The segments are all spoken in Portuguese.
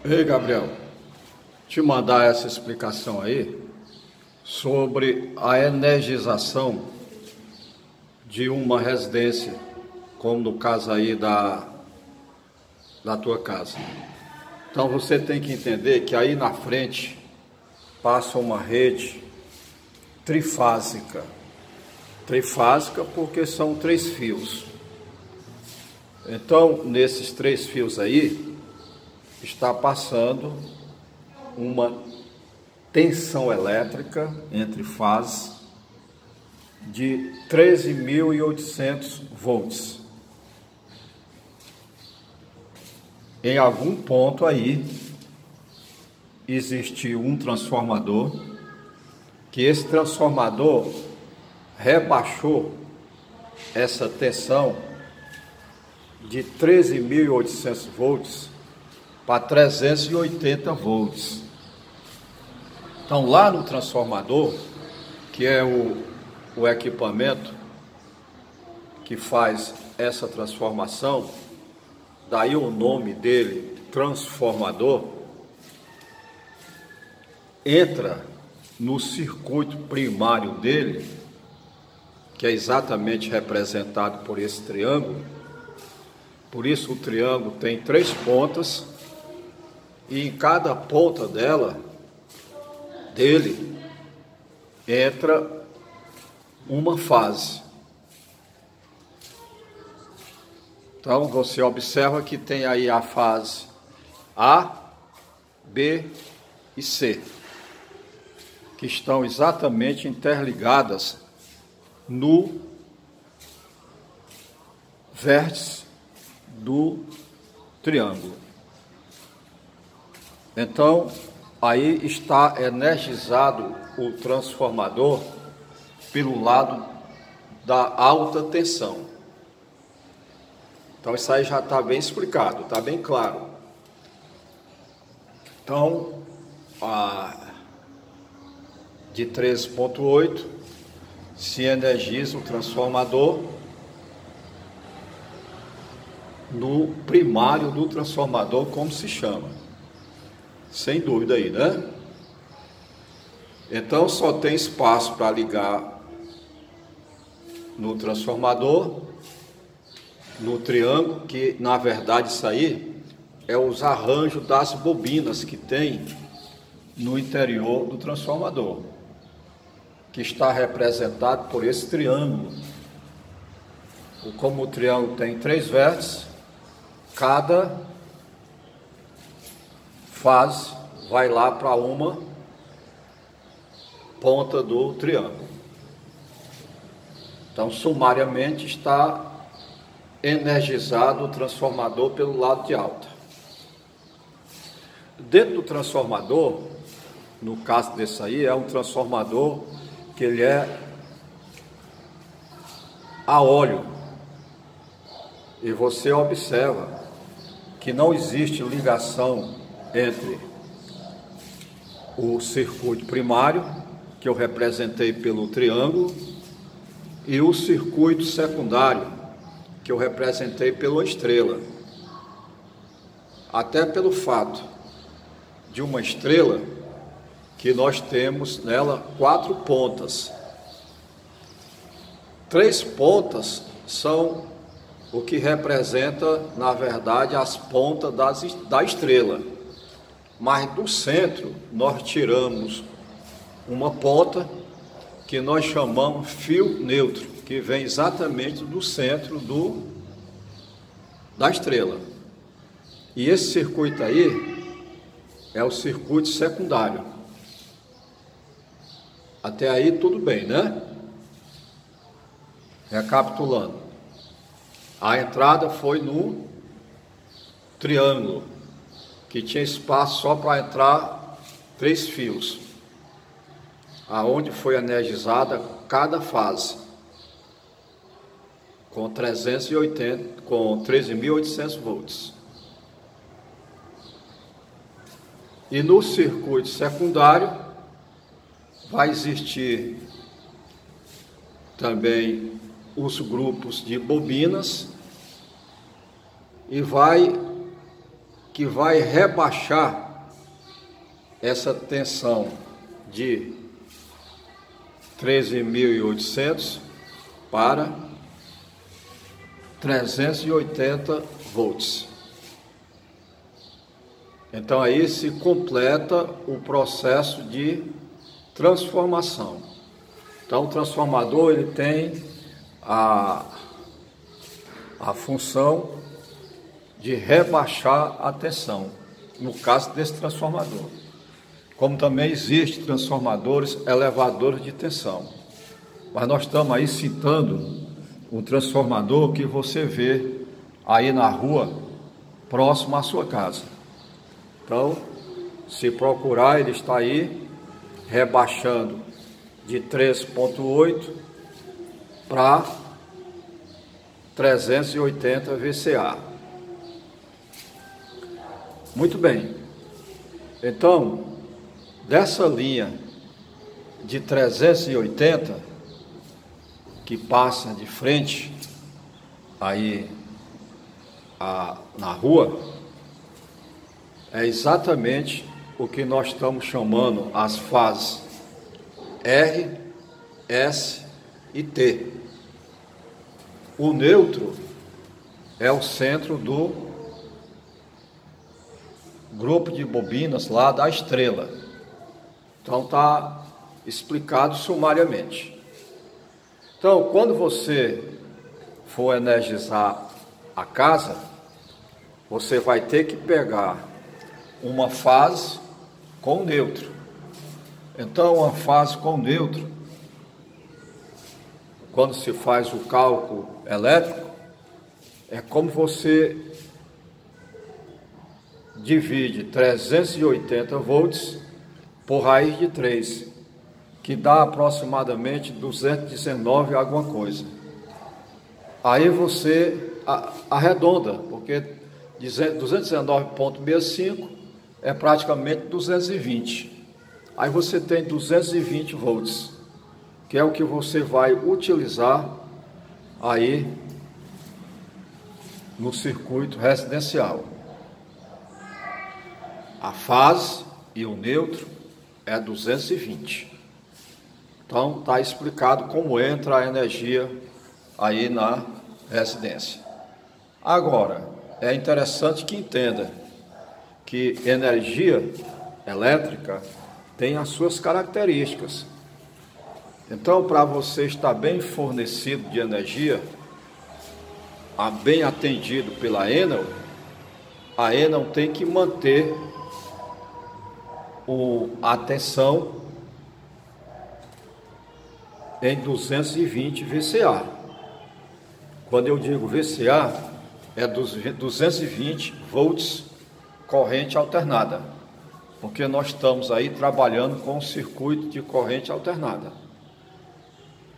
Ei, Gabriel, te mandar essa explicação aí sobre a energização de uma residência, como no caso aí da tua casa. Então você tem que entender que aí na frente passa uma rede trifásica. Trifásica porque são 3 fios. Então, nesses 3 fios aí, está passando uma tensão elétrica entre fases de 13.800 volts. Em algum ponto aí existiu um transformador, que esse transformador rebaixou essa tensão de 13.800 volts para 380 volts. Então lá no transformador, que é o equipamento que faz essa transformação, daí o nome dele, transformador, entra no circuito primário dele, que é exatamente representado por esse triângulo. Por isso o triângulo tem 3 pontas, e em cada ponta dele entra uma fase. Então você observa que tem aí a fase A, B e C, que estão exatamente interligadas no vértice do triângulo. Então, aí está energizado o transformador pelo lado da alta tensão. Então, isso aí já está bem explicado, está bem claro. Então, de 13.8 se energiza o transformador no primário do transformador, como se chama. Sem dúvida aí, né? Então só tem espaço para ligar no transformador, no triângulo, que na verdade isso aí é os arranjos das bobinas que tem no interior do transformador, que está representado por esse triângulo. Como o triângulo tem 3 vértices, cada fase vai lá para uma ponta do triângulo. Então, sumariamente, está energizado o transformador pelo lado de alta. Dentro do transformador, no caso desse aí, é um transformador que ele é a óleo. E você observa que não existe ligação entre o circuito primário, que eu representei pelo triângulo, e o circuito secundário, que eu representei pela estrela. Até pelo fato de uma estrela que nós temos nela 4 pontas. 3 pontas são o que representa, na verdade, as pontas da estrela. Mas do centro nós tiramos uma ponta que nós chamamos fio neutro, que vem exatamente do centro da estrela. E esse circuito aí é o circuito secundário. Até aí tudo bem, né? Recapitulando. A entrada foi no triângulo, que tinha espaço só para entrar 3 fios, aonde foi energizada cada fase com 13.800 volts. E no circuito secundário vai existir também os grupos de bobinas e vai que vai rebaixar essa tensão de 13.800 para 380 volts. Então aí se completa o processo de transformação. Então o transformador ele tem a função de rebaixar a tensão, no caso desse transformador. Como também existem transformadores elevadores de tensão. Mas nós estamos aí citando um transformador que você vê aí na rua, próximo à sua casa. Então, se procurar, ele está aí, rebaixando de 3,8 para 380 VCA. Muito bem. Então, dessa linha de 380, que passa de frente aí na rua, é exatamente o que nós estamos chamando as fases R, S e T. O neutro é o centro do grupo de bobinas lá da estrela. Então está explicado sumariamente. Então, quando você for energizar a casa, você vai ter que pegar uma fase com neutro. Então, uma fase com neutro, quando se faz o cálculo elétrico, é como você divide 380 volts por raiz de 3, que dá aproximadamente 219 alguma coisa. Aí você arredonda, porque 219,65 é praticamente 220. Aí você tem 220 volts, que é o que você vai utilizar aí no circuito residencial. A fase e o neutro é 220. Então está explicado como entra a energia aí na residência. Agora, é interessante que entenda que energia elétrica tem as suas características. Então, para você estar bem fornecido de energia, bem atendido pela Enel, a Enel tem que manter a tensão em 220 VCA. Quando eu digo VCA, é 220 volts corrente alternada, porque nós estamos aí trabalhando com um circuito de corrente alternada.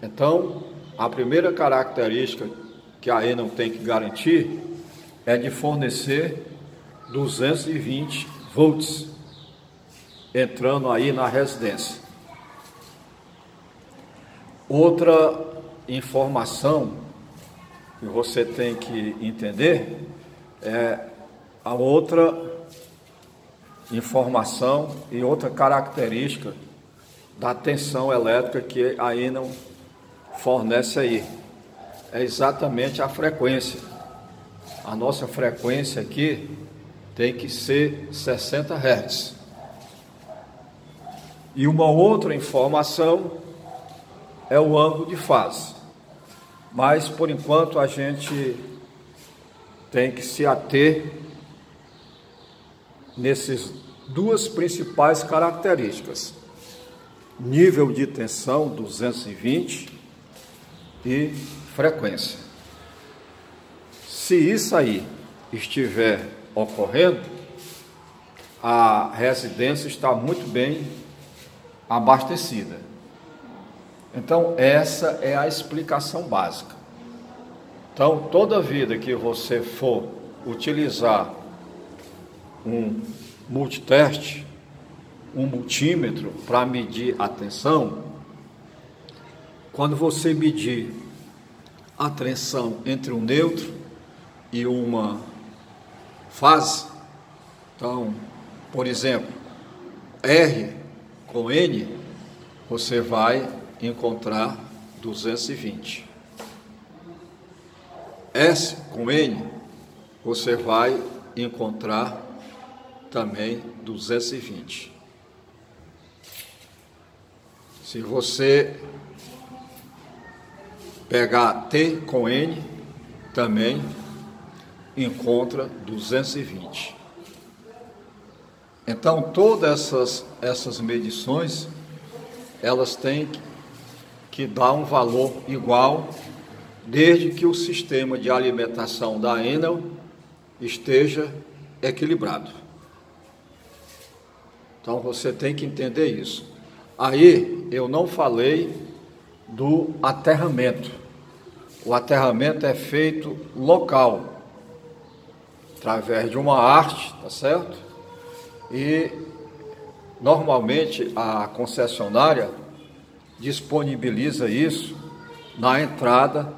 Então, a primeira característica que a Enel tem que garantir é de fornecer 220 volts entrando aí na residência. Outra informação que você tem que entender é a outra informação e outra característica da tensão elétrica que a Enel fornece aí. É exatamente a frequência. A nossa frequência aqui tem que ser 60 Hz. E uma outra informação é o ângulo de fase. Mas, por enquanto, a gente tem que se ater nessas duas principais características: nível de tensão 220 e frequência. Se isso aí estiver ocorrendo, a residência está muito bem abastecida. Então, essa é a explicação básica. Então, toda vida que você for utilizar um multiteste, um multímetro para medir a tensão, quando você medir a tensão entre um neutro e uma fase, Então, por exemplo, R com N, você vai encontrar 220. S com N, você vai encontrar também 220. Se você pegar T com N, também encontra 220. Então, todas essas medições, elas têm que dar um valor igual, desde que o sistema de alimentação da Enel esteja equilibrado. Então, você tem que entender isso. Aí, eu não falei do aterramento. O aterramento é feito local, através de uma arte, tá certo? E, normalmente, a concessionária disponibiliza isso na entrada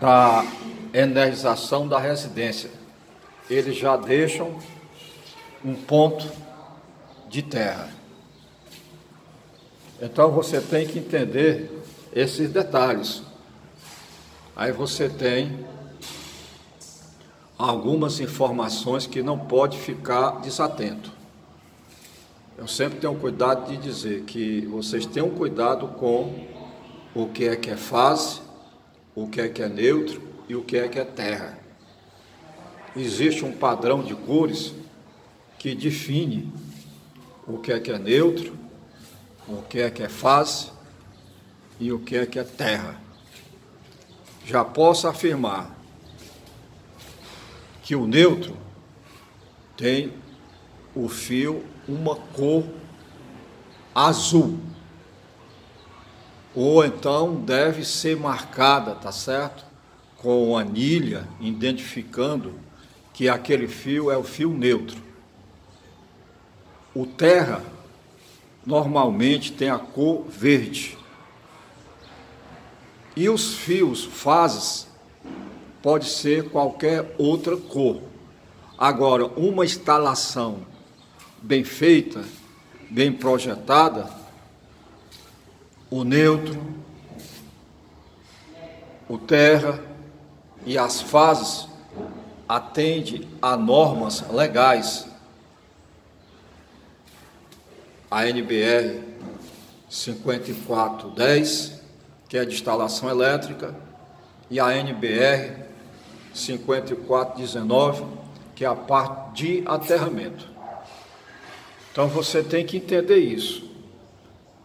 da energização da residência. Eles já deixam um ponto de terra. Então você tem que entender esses detalhes. Aí você tem algumas informações que não pode ficar desatento. Eu sempre tenho cuidado de dizer que vocês tenham cuidado com o que é fase, o que é neutro e o que é terra. Existe um padrão de cores que define o que é neutro, o que é fase e o que é terra. Já posso afirmar que o neutro tem o fio uma cor azul, ou então deve ser marcada, tá certo? Com anilha, identificando que aquele fio é o fio neutro. O terra normalmente tem a cor verde. E os fios fases pode ser qualquer outra cor. Agora, uma instalação bem feita, bem projetada, o neutro, o terra e as fases atende a normas legais. A NBR 5410, que é de instalação elétrica, e a NBR 5419, que é a parte de aterramento. Então você tem que entender isso.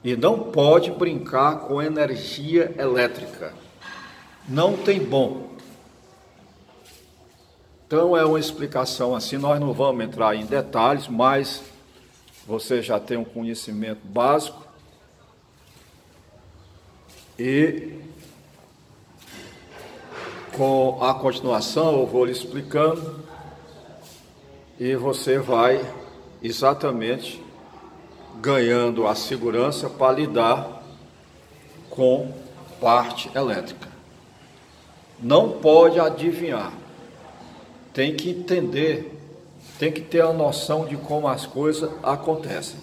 E não pode brincar com energia elétrica. Não tem bom. Então é uma explicação assim, nós não vamos entrar em detalhes, mas você já tem um conhecimento básico. E com a continuação eu vou lhe explicando e você vai exatamente ganhando a segurança para lidar com parte elétrica. Não pode adivinhar, tem que entender, tem que ter a noção de como as coisas acontecem.